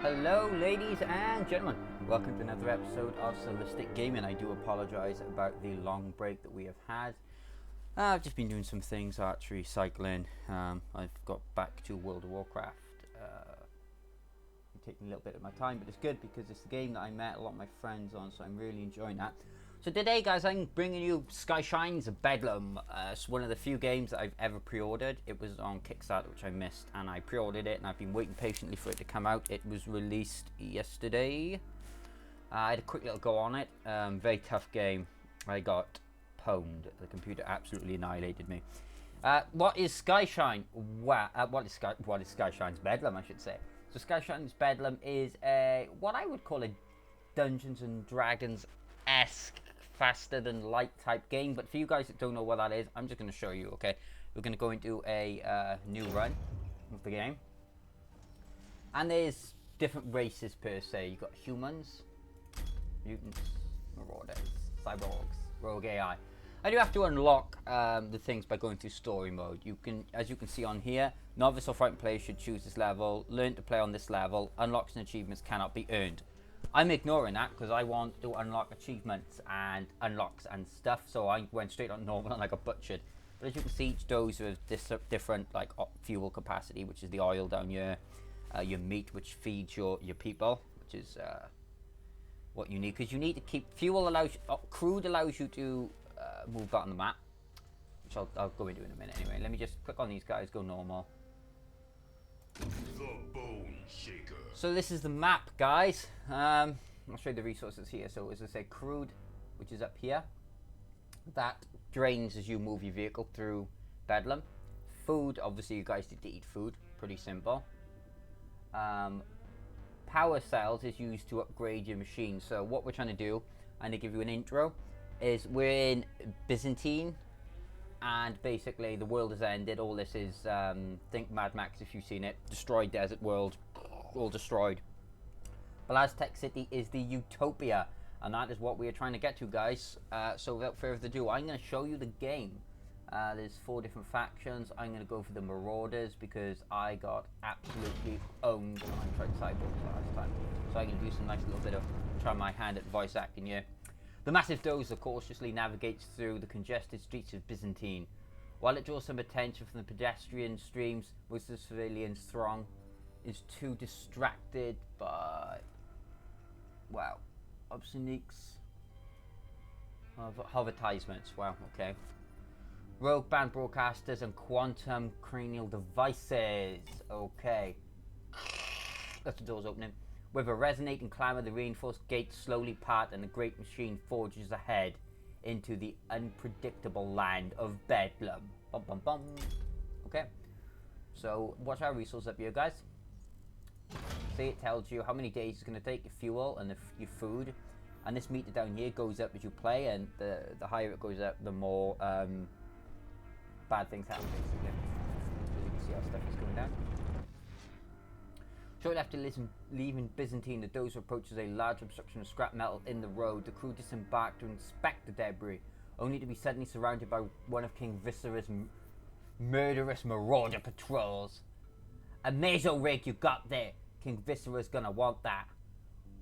Hello ladies and gentlemen, welcome to another episode of Solistic Gaming. I do apologise about the long break that we have had. I've just been doing some things, archery, cycling. I've got back to World of Warcraft. Taking a little bit of my time, but it's good because it's the game that I met a lot of my friends on, so I'm really enjoying that. So today guys, I'm bringing you SkyShine's BEDLEM. It's one of the few games that I've ever pre-ordered. It was on Kickstarter, which I missed, and I pre-ordered it and I've been waiting patiently for it to come out. It was released yesterday. I had a quick little go on it. Very tough game. I got pwned. The computer absolutely annihilated me. What is SkyShine? What is SkyShine's BEDLEM, I should say. So SkyShine's BEDLEM is what I would call a Dungeons and Dragons-esque, faster than light type game. But for you guys that don't know what that is, I'm just going to show you. Okay, we're going to go into a new run of the game, and there's different races per se. You got humans, mutants, marauders, cyborgs, rogue AI. I do have to unlock the things by going through story mode. You can, as you can see on here, novice or frightened players should choose this level. Learn to play on this level. Unlocks and achievements cannot be earned. I'm ignoring that because I want to unlock achievements and unlocks and stuff. So I went straight on normal and I got butchered. But as you can see, each dose with this different like fuel capacity, which is the oil down here. Your meat, which feeds your people, which is what you need, because you need to keep fuel. Crude allows you to move that on the map, which I'll go into in a minute. Anyway, let me just click on these guys, go normal. The Bone Shaker. So this is the map, guys. I'll show you the resources here. So as I say, crude, which is up here, that drains as you move your vehicle through BEDLEM. Food, obviously you guys need to eat food, pretty simple. Power cells is used to upgrade your machine. So what we're trying to do, and to give you an intro, is we're in Byzantine, and basically the world has ended. All this is, think Mad Max if you've seen it, destroyed desert world, all destroyed. Tech City is the utopia, and that is what we are trying to get to, guys. So without further ado, I'm going to show you the game. There's 4 different factions. I'm going to go for the Marauders because I got absolutely owned when I tried Cyborgs last time. So I'm going to do some nice little bit of try my hand at voice acting here. The massive dozer cautiously navigates through the congested streets of Byzantine. While it draws some attention from the pedestrian streams, most of the civilians throng is too distracted by, wow, obsceniques of advertisements. Wow, okay. Rogue band broadcasters and quantum cranial devices. Okay. That's the doors opening. With a resonating clamor, the reinforced gates slowly part and the great machine forges ahead into the unpredictable land of BEDLEM. Bum, bum, bum. Okay. So, watch our resources up here, guys. See, it tells you how many days it's going to take, your fuel and your food. And this meter down here goes up as you play, and the higher it goes up, the more bad things happen, basically. As you can see, our stuff is going down. Shortly after leaving Byzantine, the dozer approaches a large obstruction of scrap metal in the road. The crew disembark to inspect the debris, only to be suddenly surrounded by one of King Viscera's murderous marauder patrols. A meso rig you got there. King Viscera's gonna want that.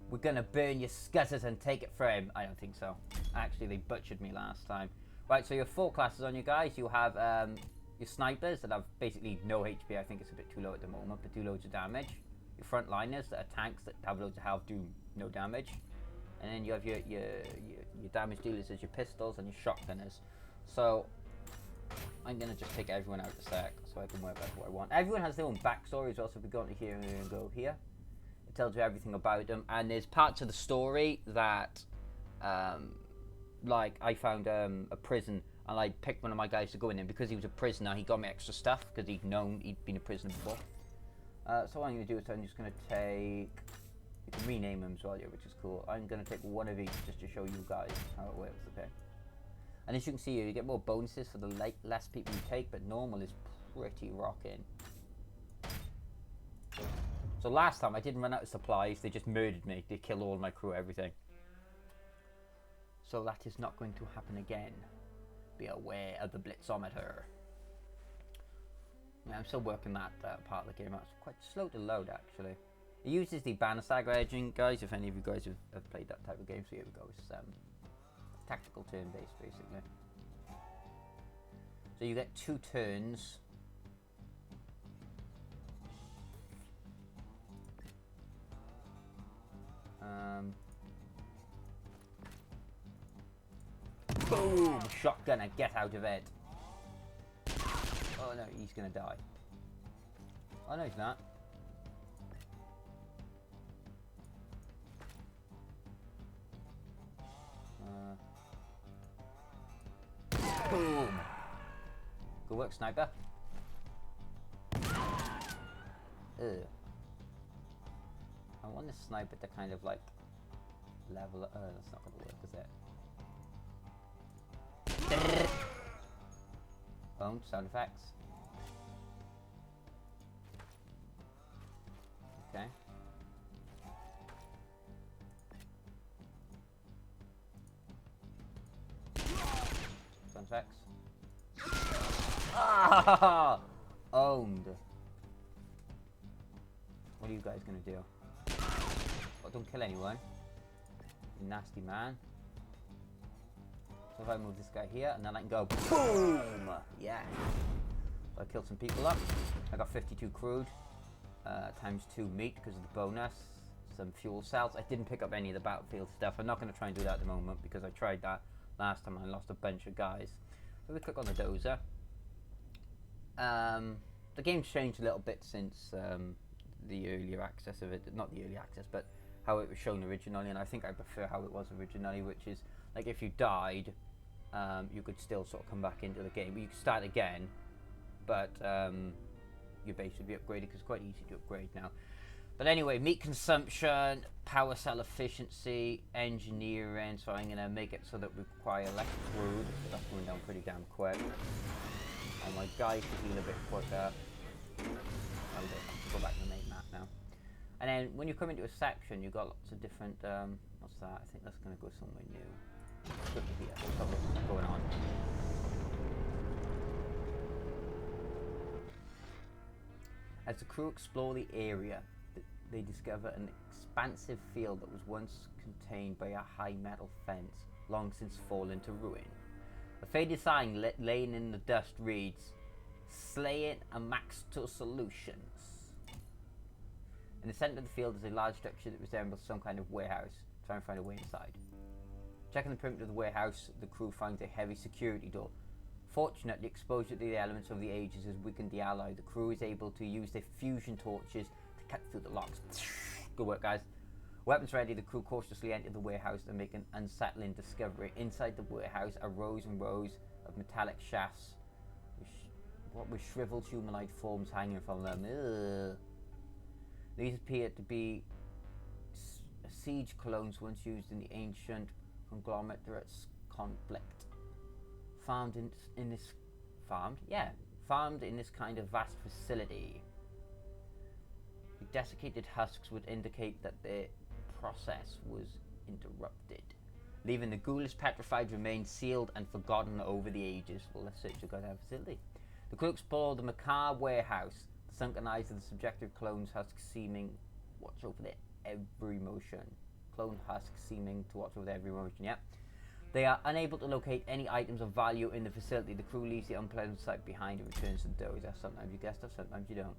We're gonna burn your scuzzers and take it for him. I don't think so. Actually, they butchered me last time. Right, so you have 4 classes on you guys. You have your snipers that have basically no HP. I think it's a bit too low at the moment, but do loads of damage. Your frontliners that are tanks that have loads of health, do no damage. And then you have your damage dealers as your pistols and your shotgunners. So I'm gonna just take everyone out a sec so I can work out what I want. Everyone has their own backstory as well, so if we go to here and go here, it tells you everything about them. And there's parts of the story that like I found a prison, and I picked one of my guys to go in there because he was a prisoner. He got me extra stuff because he'd been a prisoner before. So what I'm going to do is I'm just going to take, you can rename them as well here, which is cool. I'm going to take one of each just to show you guys how it works, okay? And as you can see here, you get more bonuses for the less people you take, but normal is pretty rocking. So last time I didn't run out of supplies, they just murdered me. They killed all my crew, everything. So that is not going to happen again. Be aware of the blitzometer. Yeah, I'm still working that part of the game out. It's quite slow to load, actually. It uses the banner stagger edging, guys, if any of you guys have played that type of game. So here we go. It's tactical turn-based, basically. So you get 2 turns. Boom! Shotgunner, get out of it. Oh no, he's gonna die. Oh no, he's not. Boom! Good work, sniper. Ugh. I want the sniper to kind of like level up. That's not gonna work, is it? Boom, sound effects. Okay. Sound effects. Ah! Owned. What are you guys gonna do? Oh, don't kill anyone. You nasty man. So if I move this guy here, and then I can go boom! Yeah. So I killed some people up. I got 52 crude, times 2 meat because of the bonus. Some fuel cells. I didn't pick up any of the battlefield stuff. I'm not going to try and do that at the moment because I tried that last time and I lost a bunch of guys. So we click on the dozer. The game's changed a little bit since the earlier access of it. Not the early access, but how it was shown originally, and I think I prefer how it was originally, which is like if you died, you could still sort of come back into the game. You could start again, but your base would be upgraded because it's quite easy to upgrade now. But anyway, meat consumption, power cell efficiency, engineering. So I'm gonna make it so that we require less crude. That's going down pretty damn quick. And my guy can heal a bit quicker. I'll go back to the main map now. And then when you come into a section, you've got lots of different. What's that? I think that's gonna go somewhere new. Let's look here. Let's have a look at what's going on. As the crew explore the area, they discover an expansive field that was once contained by a high metal fence, long since fallen to ruin. A faded sign laying in the dust reads, "Slaying and Maxtor Solutions." In the center of the field is a large structure that resembles some kind of warehouse. Try and find a way inside. Checking the perimeter of the warehouse, the crew finds a heavy security door. Fortunately, exposure to the elements of the ages has weakened the ally. The crew is able to use their fusion torches to cut through the locks. Good work, guys. Weapons ready, the crew cautiously enter the warehouse and make an unsettling discovery. Inside the warehouse are rows and rows of metallic shafts, with shriveled humanoid forms hanging from them. Ugh. These appear to be siege clones once used in the ancient conglomerate's conflict. Farmed in this kind of vast facility. The desiccated husks would indicate that the process was interrupted, leaving the ghoulish petrified remains sealed and forgotten over the ages. Well, let's search the goddamn facility. The crew explore the macabre warehouse. The sunken eyes of the subjective clones husks seeming watch over their every motion. Clone husks seeming to watch over their every motion, yeah. They are unable to locate any items of value in the facility. The crew leaves the unpleasant sight behind and returns to the dozer. Sometimes you get stuff, sometimes you don't.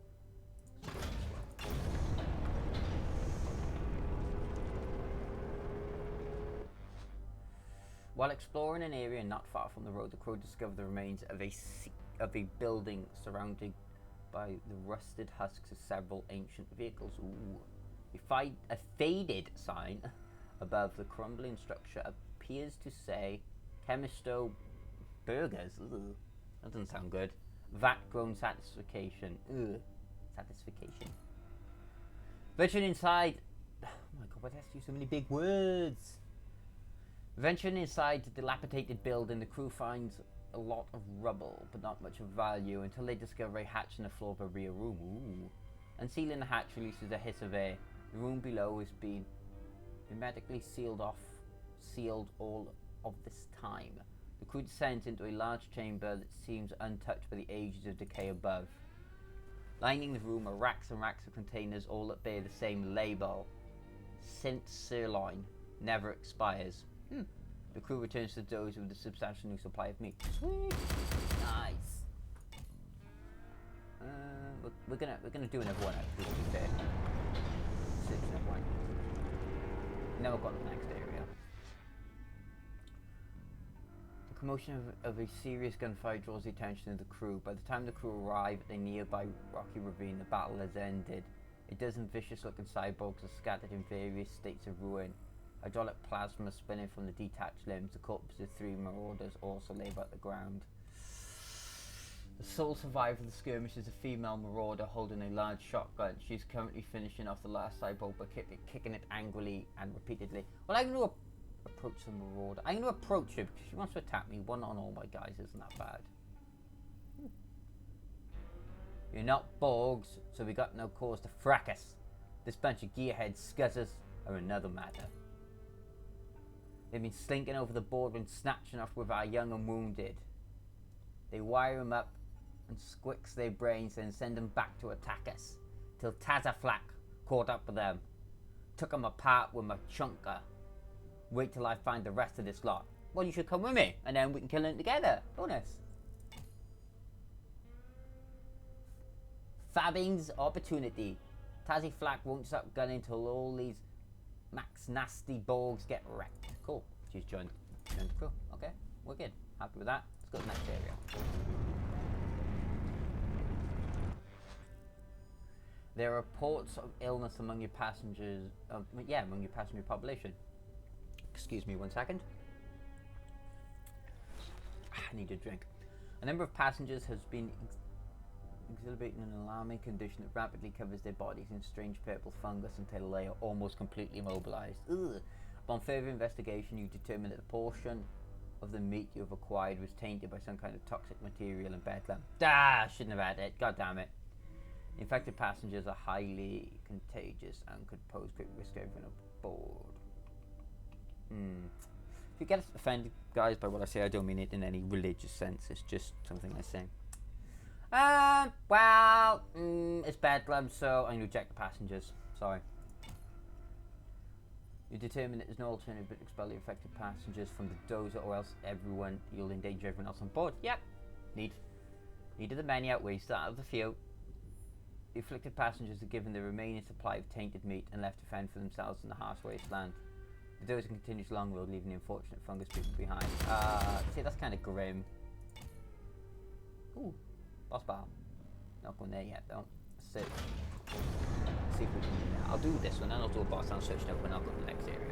While exploring an area not far from the road, the crew discover the remains of a building surrounded by the rusted husks of several ancient vehicles. Ooh. A faded sign above the crumbling structure appears to say Chemisto Burgers. Ugh. That doesn't sound good. Vat grown satisfaction. Ugh. Satisfaction. Venturing inside. Oh my god, why do I have to use so many big words? Venturing inside the dilapidated building, the crew finds a lot of rubble, but not much of value, until they discover a hatch in the floor of a rear room. Ooh. Unsealing the hatch releases a hiss of air. The room below has been hermetically sealed all of this time. The crew descends into a large chamber that seems untouched by the ages of decay above. Lining the room are racks and racks of containers, all that bear the same label. Sint sirloin. Never expires. The crew returns to the dozer with a substantial new supply of meat. Sweet. Nice. We're gonna do another one actually, to be fair. Another one. Now we've got the next area. The commotion of a serious gunfire draws the attention of the crew. By the time the crew arrive at a nearby rocky ravine, the battle has ended. A dozen vicious-looking cyborgs are scattered in various states of ruin. Hydraulic plasma spinning from the detached limbs. The corpses of 3 marauders also lay about the ground. The sole survivor of the skirmish is a female marauder holding a large shotgun. She's currently finishing off the last cyborg by kicking it angrily and repeatedly. Well, I'm going to approach the marauder. I'm going to approach her because she wants to attack me. One on all my guys isn't that bad. You're not Borgs, so we got no cause to fracas. This bunch of gearhead scuzzers are another matter. They've been slinking over the border and snatching off with our young and wounded. They wire them up and squicks their brains and send them back to attack us. Till Tazaflak caught up with them. Took them apart with my chunker. Wait till I find the rest of this lot. Well, you should come with me, and then we can kill them together. Bonus. Fabbing's opportunity. Tazaflak won't stop gunning till all these Max nasty Borgs get wrecked. Cool. She's joined the crew. Okay, we're good. Happy with that. Let's go to the next area. There are reports of illness among your passengers. Among your passenger population. Excuse me 1 second. I need a drink. A number of passengers has been exhibiting an alarming condition that rapidly covers their bodies in strange purple fungus until they are almost completely immobilized. Ugh. Upon further investigation, you determine that the portion of the meat you have acquired was tainted by some kind of toxic material in BEDLEM. Ah, shouldn't have had it. God damn it. Infected passengers are highly contagious and could pose great risk to everyone aboard. If you get offended, guys, by what I say, I don't mean it in any religious sense. It's just something I say. It's BEDLEM, so I'm going to reject the passengers. Sorry. You determine that there's no alternative but to expel the affected passengers from the dozer, or else you'll endanger everyone else on board. Yep. Need of the many outweighs that of the few. The afflicted passengers are given the remaining supply of tainted meat and left to fend for themselves in the harsh wasteland. The dozer continues along the road, leaving the unfortunate fungus people behind. See, that's kind of grim. Ooh, boss battle. Not going there yet, though. Let's see if we can do that. I'll do this one, then I'll do a boss and I'll search it up when I'll go to the next area.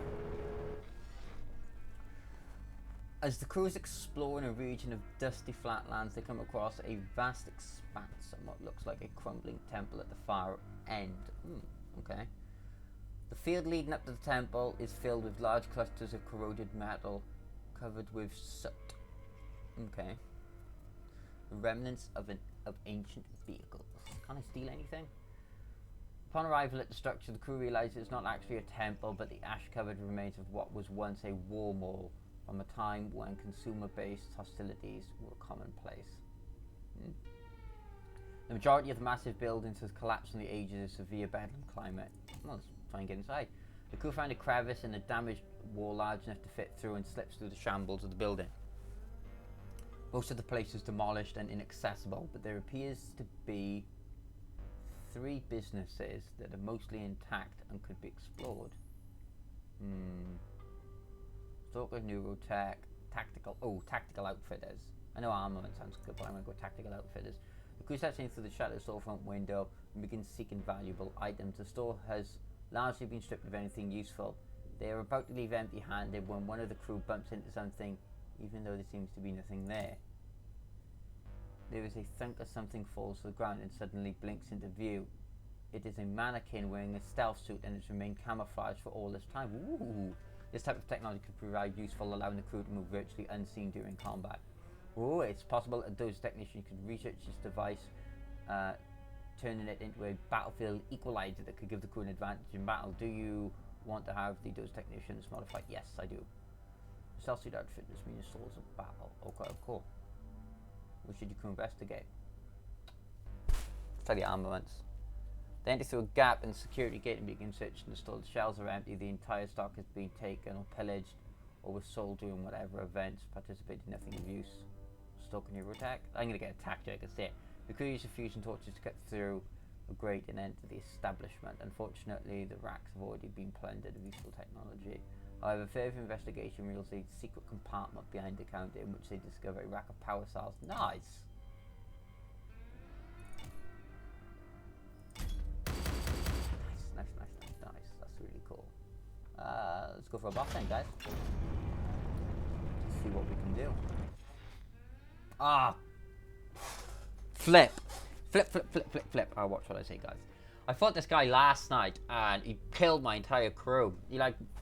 As the crew is exploring a region of dusty flatlands, they come across a vast expanse and what looks like a crumbling temple at the far end. Okay. The field leading up to the temple is filled with large clusters of corroded metal covered with soot. Okay. The remnants of ancient vehicles. Can I steal anything? Upon arrival at the structure, the crew realizes it's not actually a temple, but the ash-covered remains of what was once a war mall from a time when consumer-based hostilities were commonplace. The majority of the massive buildings has collapsed in the ages of severe BEDLEM climate. Well, let's try and get inside. The crew find a crevice in a damaged wall large enough to fit through and slips through the shambles of the building. Most of the place is demolished and inaccessible, but there appears to be 3 businesses that are mostly intact and could be explored. Stalker, Neurotech, Tactical Outfitters. I know armament sounds good, but I'm going to go Tactical Outfitters. The crew sets in through the shattered storefront window and begins seeking valuable items. The store has largely been stripped of anything useful. They are about to leave empty-handed when one of the crew bumps into something, even though there seems to be nothing there. There is a thunk as something falls to the ground and suddenly blinks into view. It is a mannequin wearing a stealth suit and it's remained camouflaged for all this time. Ooh. This type of technology could provide useful, allowing the crew to move virtually unseen during combat. Oh, it's possible that those technicians could research this device, turning it into a battlefield equalizer that could give the crew an advantage in battle. Do you want to have those technicians modified? Yes, I do. Stealth suit outfit this means souls of battle. Okay, cool. What should you crew investigate? Try the armaments. They enter through a gap in the security gate and begin searching the store. The shelves are empty. The entire stock has been taken or pillaged or was sold during whatever events. Participated in nothing of use. Stalking your attack. I'm going to get attacked here, I can see it. The crew used fusion torches to cut through a grate and enter the establishment. Unfortunately, the racks have already been plundered of useful technology. However, further investigation reveals a secret compartment behind the counter in which they discover a rack of power cells. Nice! Nice. That's really cool. Let's go for a boss then, guys. Let's see what we can do. Ah! Flip! Flip. Oh, watch what I say, guys. I fought this guy last night, and he killed my entire crew.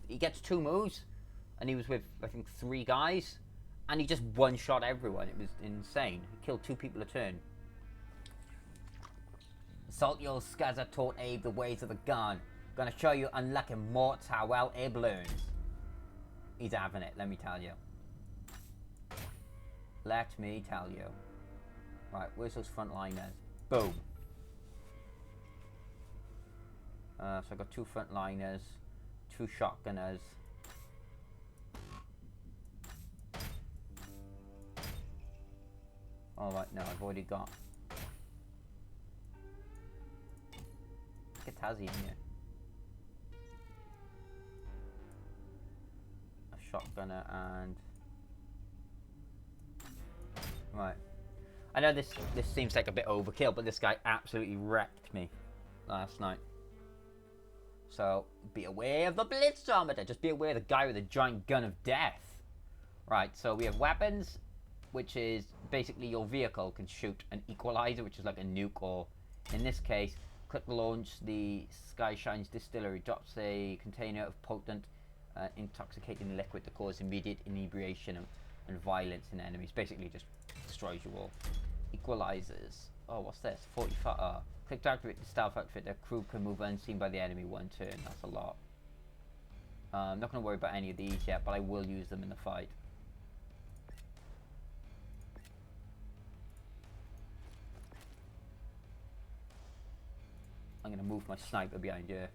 He gets 2 moves, and he was with, I think, 3 guys, and he just one-shot everyone. It was insane. He killed 2 people a turn. Saltio Skaza taught Abe the ways of the gun. Gonna show you unlucky morts how well Abe learns. He's having it, let me tell you. Let me tell you. Right, where's those frontliners? Boom. So I got 2 frontliners, 2 shotgunners. Alright, no, I've already got. Get Tazzy in here. A shotgunner and. Right. I know this seems like a bit overkill, but this guy absolutely wrecked me last night. So, be aware of the blitzometer. Just be aware of the guy with the giant gun of death. Right, so we have weapons, which is basically your vehicle can shoot an equalizer, which is like a nuke, or in this case, quick launch the SkyShine's distillery. Drops a container of potent, intoxicating liquid that causes immediate inebriation and violence in enemies. Basically, just destroys you all. Equalizers. Oh, what's this? 45. Click to activate the stealth outfit. The crew can move unseen by the enemy 1 turn. That's a lot. I'm not going to worry about any of these yet, but I will use them in the fight. I'm going to move my sniper behind here.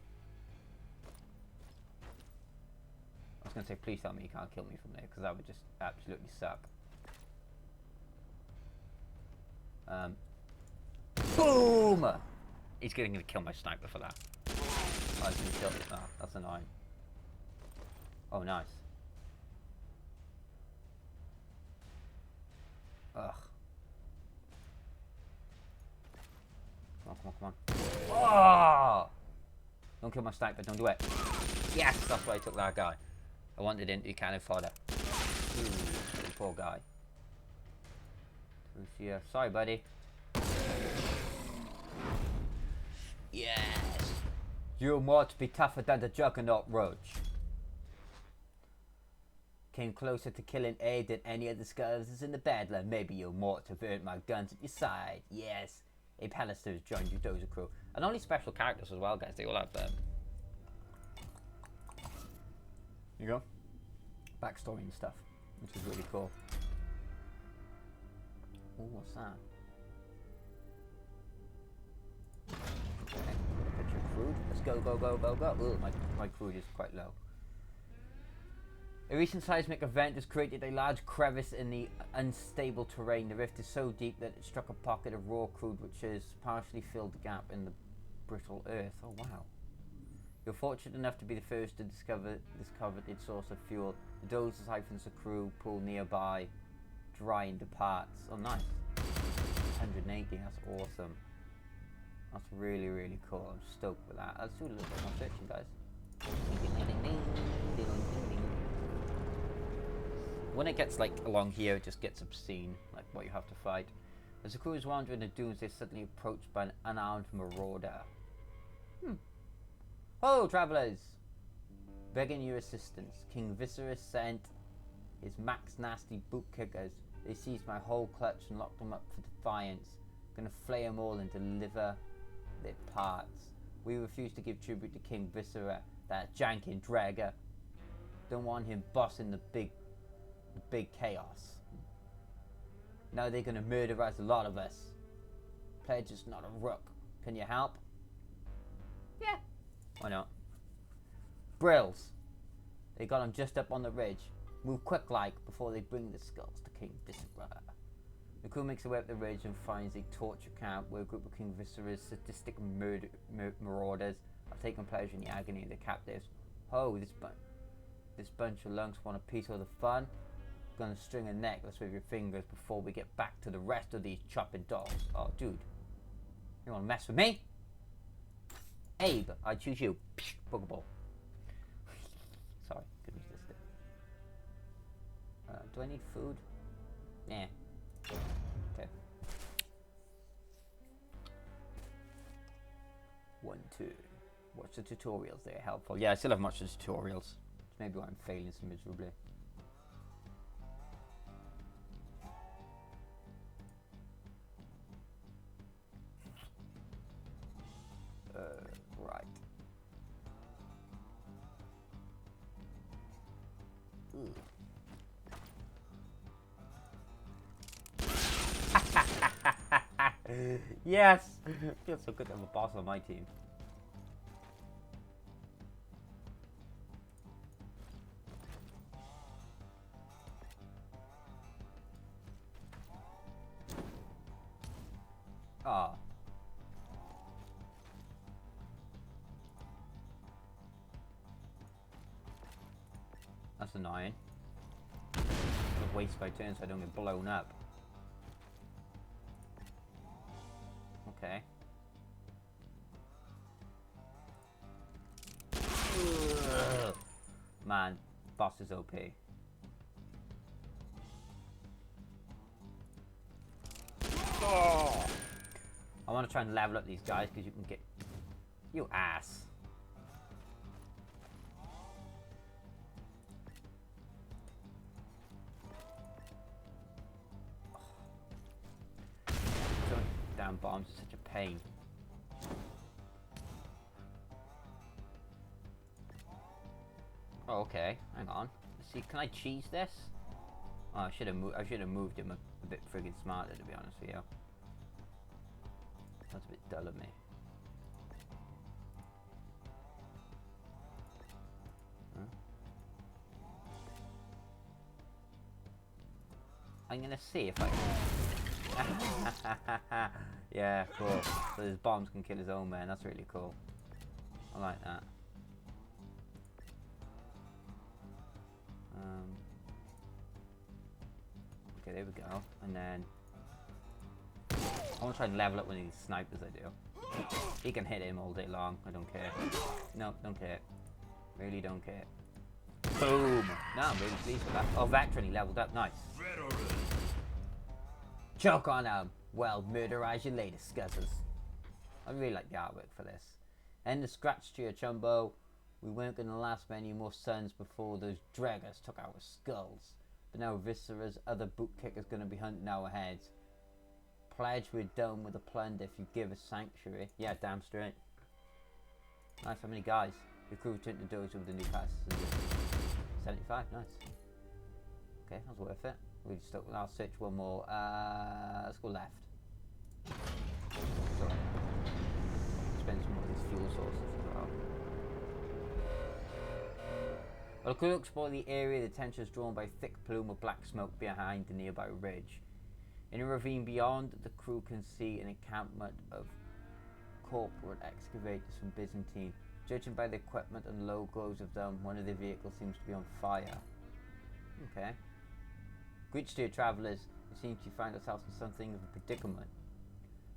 I was going to say, please tell me you can't kill me from there, because that would just absolutely suck. Boom! He's going to kill my sniper for that. Oh, he's going to kill me. Oh, that's annoying. Oh, nice. Ugh. Come on. Oh! Don't kill my sniper, don't do it. Yes, that's why I took that guy. I wanted into cannon fodder. Ooh, poor guy. Lucia, sorry, buddy. Yes! You must be tougher than the Juggernaut Roach. Came closer to killing Abe than any of the skulls in the BEDLEM. Maybe you mort have earned my guns at your side. Yes. Abe Hallister has joined your Dozer crew. And only special characters as well, guys. They all have them. Here you go. Backstory and stuff, which is really cool. Oh, what's that? Okay, picture of crude. Let's go. Ooh, my crude is quite low. A recent seismic event has created a large crevice in the unstable terrain. The rift is so deep that it struck a pocket of raw crude which has partially filled the gap in the brittle earth. Oh, wow. You're fortunate enough to be the first to discover this coveted source of fuel. The dozers siphons the crew pool nearby, dry and departs. Oh, nice. 180, that's awesome. That's really, really cool. I'm stoked with that. Let's do a little bit more searching, guys. When it gets like along here, it just gets obscene, like what you have to fight. As the crew is wandering the dunes, they're suddenly approached by an unarmed marauder. Oh, travellers! Begging your assistance. King Viserys sent his max nasty boot kickers. They seized my whole clutch and locked them up for defiance. Gonna flay them all and deliver their parts. We refuse to give tribute to King Viserys, that janking dragger. Don't want him bossing the big chaos. Now they're gonna murder us, a lot of us. Pledge is not a rook. Can you help? Yeah. Why not? Brills. They got them just up on the ridge. Move quick like before they bring the skulls to King Viscera. The crew makes their way up the ridge and finds a torture camp where a group of King Viscera's sadistic marauders have taken pleasure in the agony of the captives. Oh, this bunch of lunks want a piece of the fun? Gonna string a necklace with your fingers before we get back to the rest of these chopping dogs. Oh, dude. You wanna mess with me? Abe, I choose you. Pokeball. Sorry, couldn't resist it. Do I need food? Nah. Okay. 1, 2. Watch the tutorials, they're helpful. Yeah, I still haven't watched the tutorials. Maybe why I'm failing so miserably. Right. Yes! Feels so good to have a boss on my team. Ah. That's annoying. I'll waste my turn so I don't get blown up. Okay. Ugh. Man, boss is OP. Oh. I want to try and level up these guys because you can get... You ass. Damn bombs are such a pain. Oh, okay. Hang on. Let's see, can I cheese this? Oh, I should have moved him a bit friggin' smarter, to be honest with you. That's a bit dull of me. Huh? I'm gonna see if I can. Yeah, cool. So his bombs can kill his own man. That's really cool. I like that. Okay, there we go. And then I want to try and level up one of these snipers I do. He can hit him all day long. I don't care. No, don't care. Really don't care. Boom! No, I'm really pleased with that. Oh, Vectron, he leveled up. Nice. Choke on him. Well, murderize you later, scuzzers. I really like the artwork for this. End the scratch to your chumbo. We weren't going to last many more suns before those draggers took our skulls. But now Viscera's other boot kicker's going to be hunting our heads. Pledge we're done with the plunder if you give us sanctuary. Yeah, damn straight. Nice, how many guys? Your crew returned to doors with the new passes. 75, nice. Okay, that was worth it. We just I'll search one more. Let's go left. Sorry. Spend some of these fuel sources as well. Well, the crew explore the area. The attention is drawn by a thick plume of black smoke behind the nearby ridge. In a ravine beyond, the crew can see an encampment of corporate excavators from Byzantine. Judging by the equipment and logos of them, one of the vehicles seems to be on fire. Okay. Greetings to your travellers. It seems you find ourselves in something of a predicament.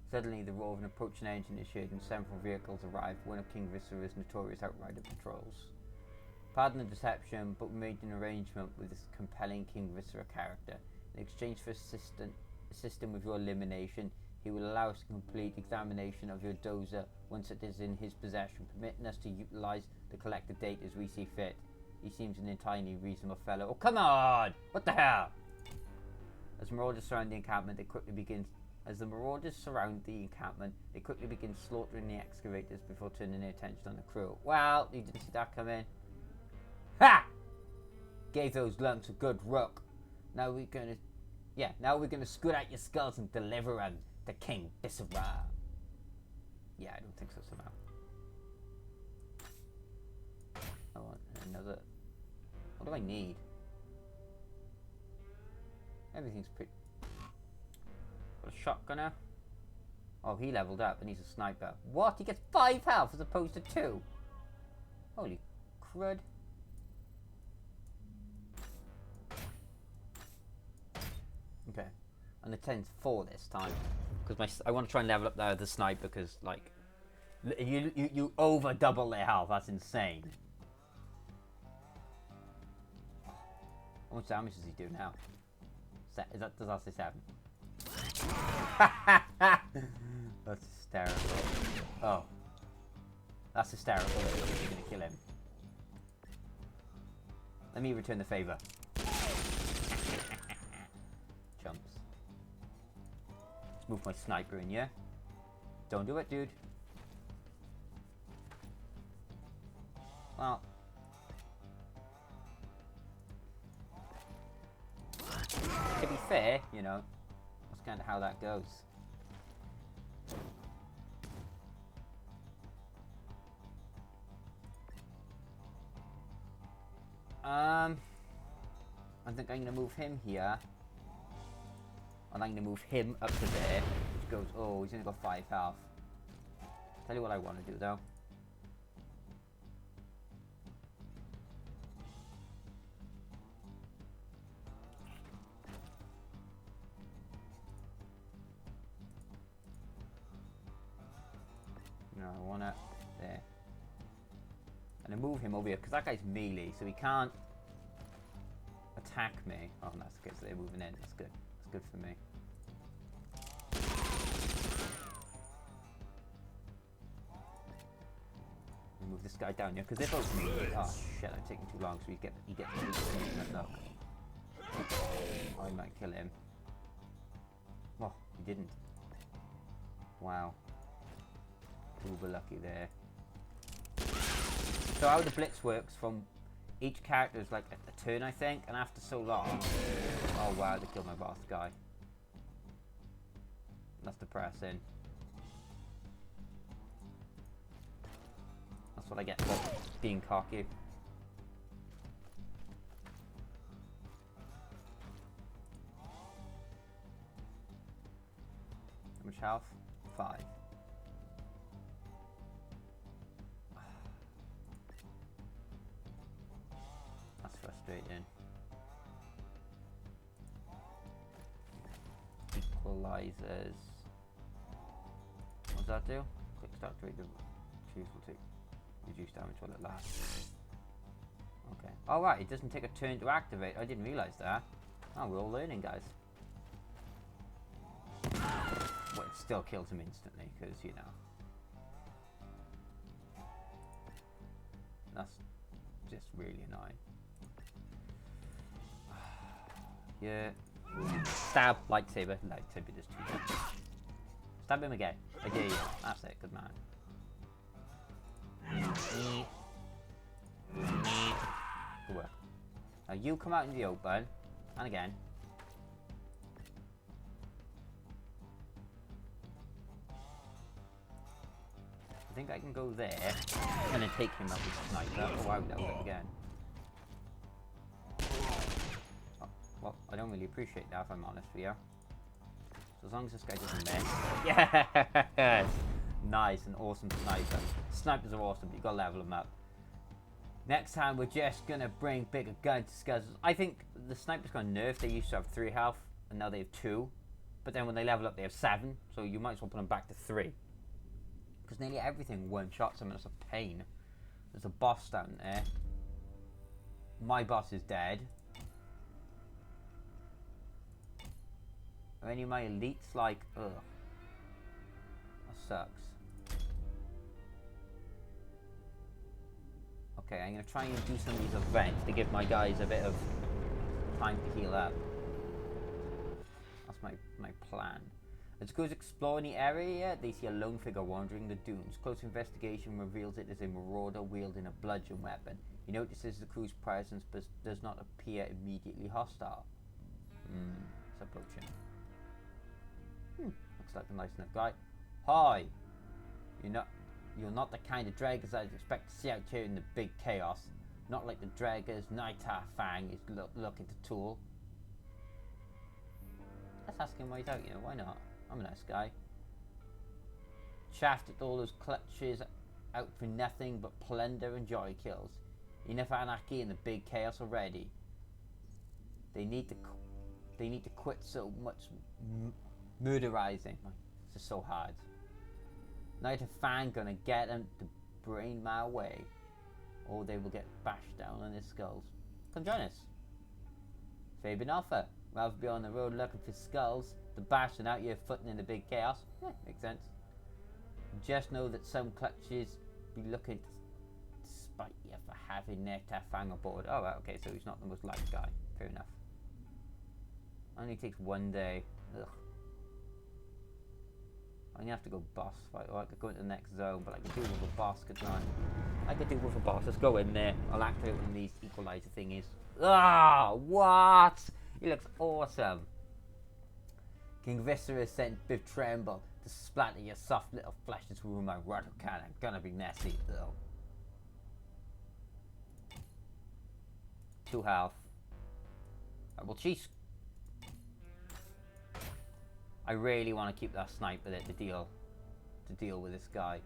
Suddenly, the roar of an approaching engine is heard and several vehicles arrive, one of King Viscera's notorious outrider patrols. Pardon the deception, but we made an arrangement with this compelling King Viscera character. In exchange for assist him with your elimination, he will allow us to complete examination of your dozer once it is in his possession, permitting us to utilize the collected data as we see fit. He seems an entirely reasonable fellow. Oh, come on! What the hell? As the marauders surround the encampment, they quickly begin slaughtering the excavators before turning their attention on the crew. Well, you didn't see that come in. Ha! Gave those lumps a good rook. Now we're gonna scoot out your skulls and deliver them to King Viscera. Yeah, I don't think so somehow. I want another... What do I need? Everything's pretty... Got a shotgunner. Oh, he leveled up and he's a sniper. What? He gets 5 health as opposed to 2? Holy crud. Okay. And the 10's 4 this time. Because I want to try and level up the sniper because, like... You over double their health. That's insane. How much damage does he do now? Does that say 7? That's hysterical. Oh. That's hysterical. You're going to kill him. Let me return the favour. Jumps. Let's move my sniper in, yeah? Don't do it, dude. Well. To be fair, you know, that's kind of how that goes. I think I'm going to move him here. And I'm going to move him up to there. Which goes, oh, he's only got 5 health. Tell you what I want to do, though. No, I want it there. And I move him over here, because that guy's melee, so he can't attack me. Oh, that's good, so they're moving in. That's good. That's good for me. Move this guy down here, because they're both melee. Oh, shit, I'm taking too long, so he gets the movement. Look. I might kill him. Oh, he didn't. Wow. Uber lucky there. So how the blitz works from each character is like a turn, I think, and after so long... Oh wow, they killed my boss guy. That's depressing. That's what I get for being cocky. How much health? 5. That's frustrating. Equalizers. What does that do? Quick start to rate the choose will take reduce damage while it lasts. Okay. Alright, it doesn't take a turn to activate. I didn't realise that. Oh, we're all learning, guys. Well, it still kills him instantly, because, you know. That's just really annoying. Yeah. Stab, lightsaber. Lightsaber does 2 damage. Stab him again. I dare you. That's it. Good man. Good work. Now you come out in the open. And again. I think I can go there. And then take him up with the sniper. Oh, I would level it again. Well, I don't really appreciate that, if I'm honest with you. So as long as this guy doesn't miss. Yes! Nice, an awesome sniper. Snipers are awesome, but you've got to level them up. Next time, we're just going to bring bigger guns. Because I think the snipers got nerfed. They used to have 3 health, and now they have 2. But then when they level up, they have 7. So you might as well put them back to 3. Because nearly everything one-shots them, and it's a pain. There's a boss down there. My boss is dead. Are any of my elites like, ugh. That sucks. Okay, I'm going to try and do some of these events to give my guys a bit of time to heal up. That's my plan. As goes exploring the area, they see a lone figure wandering the dunes. Close investigation reveals it is a marauder wielding a bludgeon weapon. He notices the crew's presence but does not appear immediately hostile. It's approaching. Looks like a nice enough guy. Hi! You're not the kind of draggers I'd expect to see out here in the big chaos. Not like the draggers Nightar Fang is looking to tool. Let's ask him why he's out, you know, why not? I'm a nice guy. Shafted all those clutches out for nothing but plunder and joy kills. Enough anarchy in the big chaos already. They need to quit so much murderizing. This is so hard. Nightar Fang gonna get them to brain my way, or they will get bashed down on their skulls. Come join us. Fabian offer. Rather be on the road looking for skulls, the bashing out here footing in the big chaos. Yeah, makes sense. Just know that some clutches be looking to spite you for having Nightar Fang aboard. Oh, right, okay, so he's not the most liked guy. Fair enough. Only takes one day. Ugh. I'm gonna have to go boss fight, or I could go into the next zone, but I could do with a boss, couldn't I? I could do with a boss. Let's go in there. I'll activate one of these equalizer thingies. Ah, what? He looks awesome. King Viscera sent Biff Tremble to splatter your soft little flashes through my rotor cannon. Gonna be messy, though. 2 health. Right, well, cheese. I really want to keep that sniper there to deal with this guy.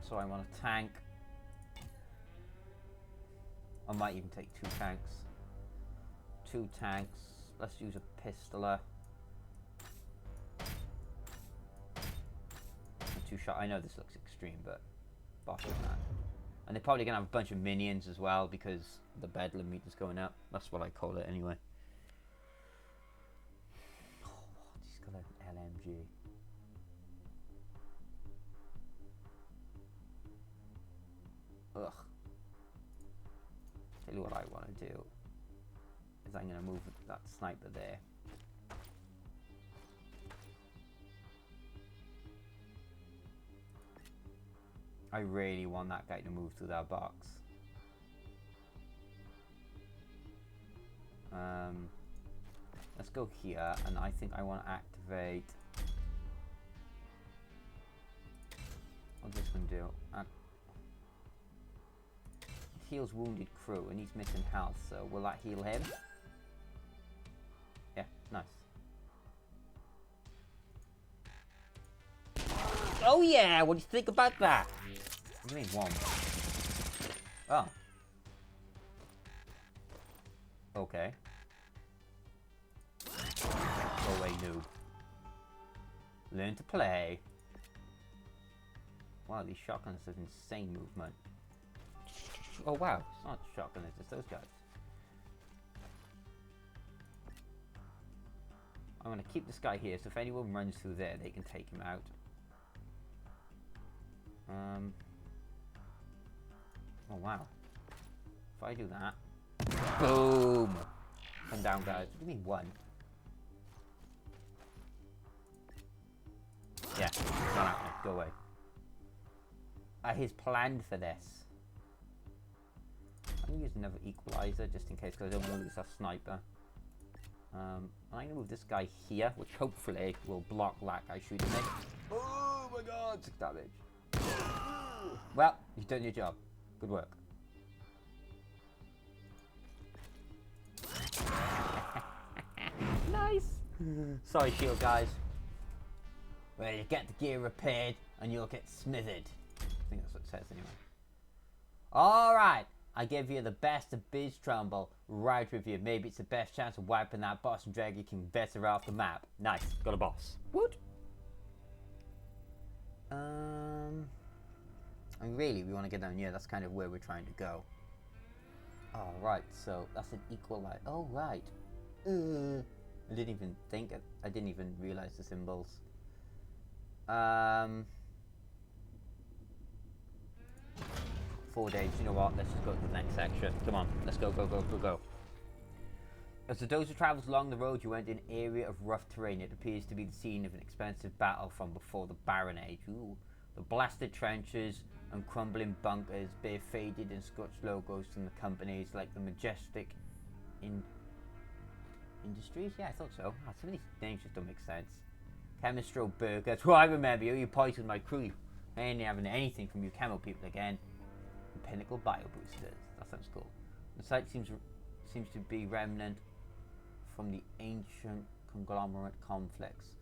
So I want a tank. I might even take 2 tanks. 2 tanks. Let's use a pistoler. A 2-shot. I know this looks extreme, but boss on that. And they're probably gonna have a bunch of minions as well because the BEDLEM meter's going up. That's what I call it anyway. He's got an LMG. Ugh. Tell you what I want to do is I'm going to move that sniper there. I really want that guy to move through that box. Let's go here, and I think I want to activate. What's this one do? Heals wounded crew, and he's missing health, so will that heal him? Yeah, nice. Oh yeah, what do you think about that? What do you mean one? Oh. Okay. Go away, noob. Learn to play. Wow, these shotguns have insane movement. Oh wow, it's not shotguns, it's those guys. I'm gonna keep this guy here, so if anyone runs through there, they can take him out. Oh wow. If I do that, boom! Come down, guys. What do you mean one? Yeah, not happening. Go away. He's planned for this. I'm gonna use another equalizer just in case, because I don't want to lose that sniper. I'm gonna move this guy here, which hopefully will block that guy shooting me. Oh my god, 6 damage. Well, you've done your job. Good work. Nice. Sorry, shield guys. Well, you get the gear repaired and you'll get smithered. I think that's what it says anyway. Alright, I give you the best of Biz Trumbull right with you. Maybe it's the best chance of wiping that boss and dragging King Viscera off the map. Nice, got a boss. What? And really, we want to get down here. That's kind of where we're trying to go. Alright, so that's an equalizer. Oh, right. I didn't even think it. I didn't even realize the symbols. 4 days. You know what? Let's just go to the next section. Come on. Let's go, go, go, go, go. As the dozer travels along the road, you enter an area of rough terrain. It appears to be the scene of an expensive battle from before the Barren Age. Ooh. The blasted trenches and crumbling bunkers bear faded and scorched logos from the companies like the Majestic Industries. Yeah, I thought so. Oh, some of these names just don't make sense. Chemistro Burger. Well, I remember you. You poisoned my crew. I ain't having anything from you chemo people again. Pinnacle Bio Boosters. That sounds cool. The site seems to be remnant from the ancient conglomerate conflicts,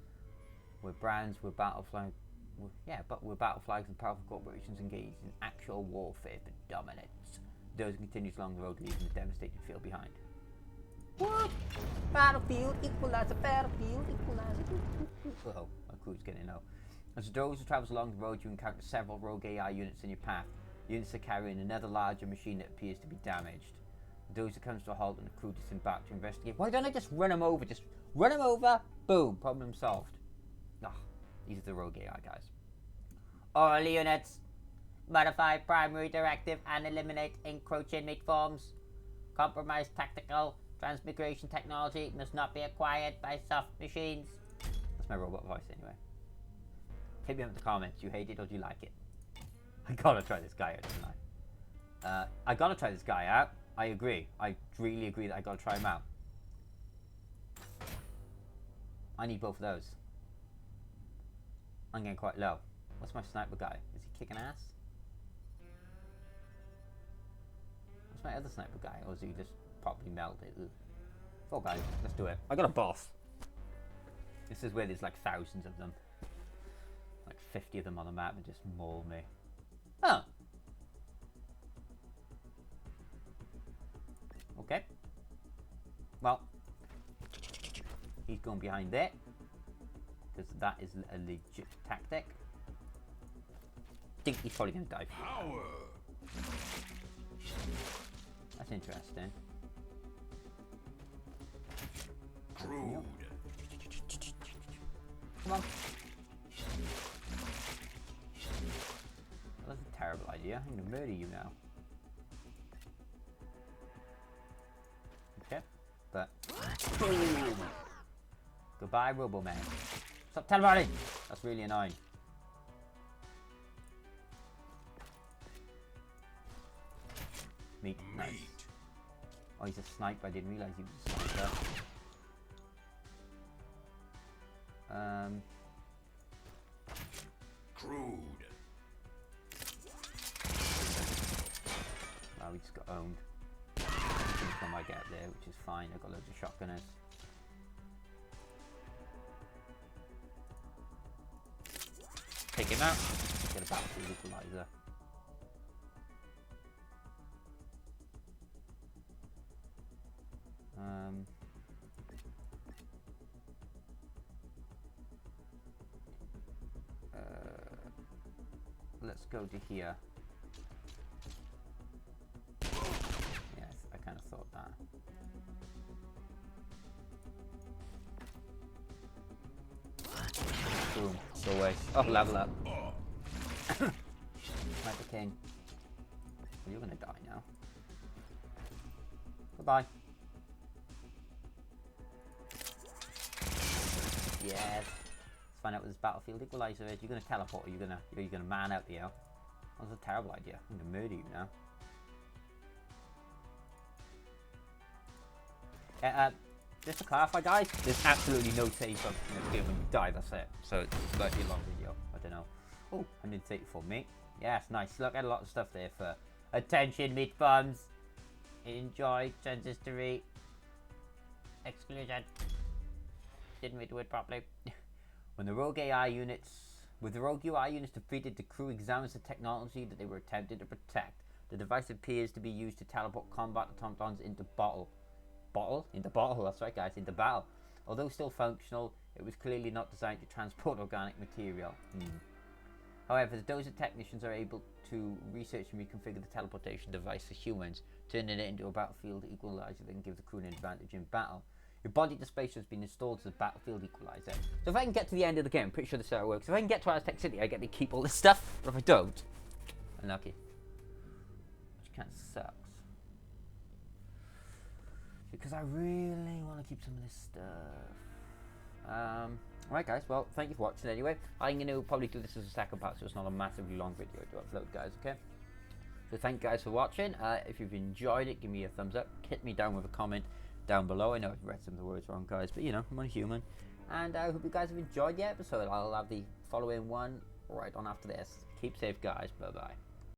where brands were battle flags and powerful corporations engaged in actual warfare for dominance. Those continues along the road, leaving a devastated field behind. What? Battlefield equalizer, battlefield equalizer. Oh, my crew's getting low. As the Dozer travels along the road, you encounter several rogue AI units in your path. Units are carrying another larger machine that appears to be damaged. The Dozer comes to a halt and the crew disembark to investigate. Why don't I just run them over? Just run them over. Boom. Problem solved. Ah, these are the rogue AI guys. All units, modify primary directive and eliminate encroaching midforms. Compromised tactical transmigration technology must not be acquired by soft machines. That's my robot voice anyway. Hit me up in the comments. You hate it or do you like it? I gotta try this guy out, don't I? I gotta try this guy out. I agree. I really agree that I gotta try him out. I need both of those. I'm getting quite low. What's my sniper guy? Is he kicking ass? What's my other sniper guy? Or is he just properly melted? Ugh. Oh guys, let's do it. I got a boss. This is where there's like thousands of them. Like 50 of them on the map and just maul me. Oh. Okay. Well, he's going behind there because that is a legit tactic. I think he's probably going to die. Power. That's interesting. Crude. Come on. Well, that's a terrible idea. I'm going to murder you now. Okay, but boom. Goodbye, Robo Man. Stop teleporting. That's really annoying. Meat. Nice. Oh, he's a sniper. I didn't realize he was a sniper. Crude. Oh, we just got owned. I might get up there, which is fine. I've got loads of shotgunners. Take him out. Get a battlefield equalizer. Let's go to here. Yes, I kind of thought that. Boom. Go away. Oh, level up. Sniper King. Well, you're gonna die now. Goodbye. Yes. Let's find out what this battlefield equalizer is. You're gonna teleport or you're gonna man out the air. That was a terrible idea. I'm gonna murder you now. Just to clarify, guys, there's absolutely no save function in this game when you die, that's it. So it's a slightly long video. I don't know. Oh, 134 meat. Yes, nice. Look at a lot of stuff there for attention, meat bombs. Enjoy, transitory. Exclusion. Didn't read the word properly. With the rogue AI units defeated, the crew examines the technology that they were attempting to protect. The device appears to be used to teleport combat automatons into battle. Into battle, that's right guys, into battle. Although still functional, it was clearly not designed to transport organic material. However, the Dozer technicians are able to research and reconfigure the teleportation device for humans, turning it into a battlefield equalizer that can give the crew an advantage in battle. Your body displacer has been installed as a battlefield equalizer. So if I can get to the end of the game, I'm pretty sure this is how it works. If I can get to Aztec City, I get to keep all this stuff. Or if I don't, unlucky. Which kind of sucks. Because I really want to keep some of this stuff. Alright guys, well, thank you for watching anyway. I'm going to probably do this as a second part, so it's not a massively long video to upload, guys, okay? So thank you guys for watching. If you've enjoyed it, give me a thumbs up. Hit me down with a comment down below. I know I've read some of the words wrong, guys, but you know, I'm only human. And I hope you guys have enjoyed the episode. I'll have the following one right on after this. Keep safe, guys. Bye bye.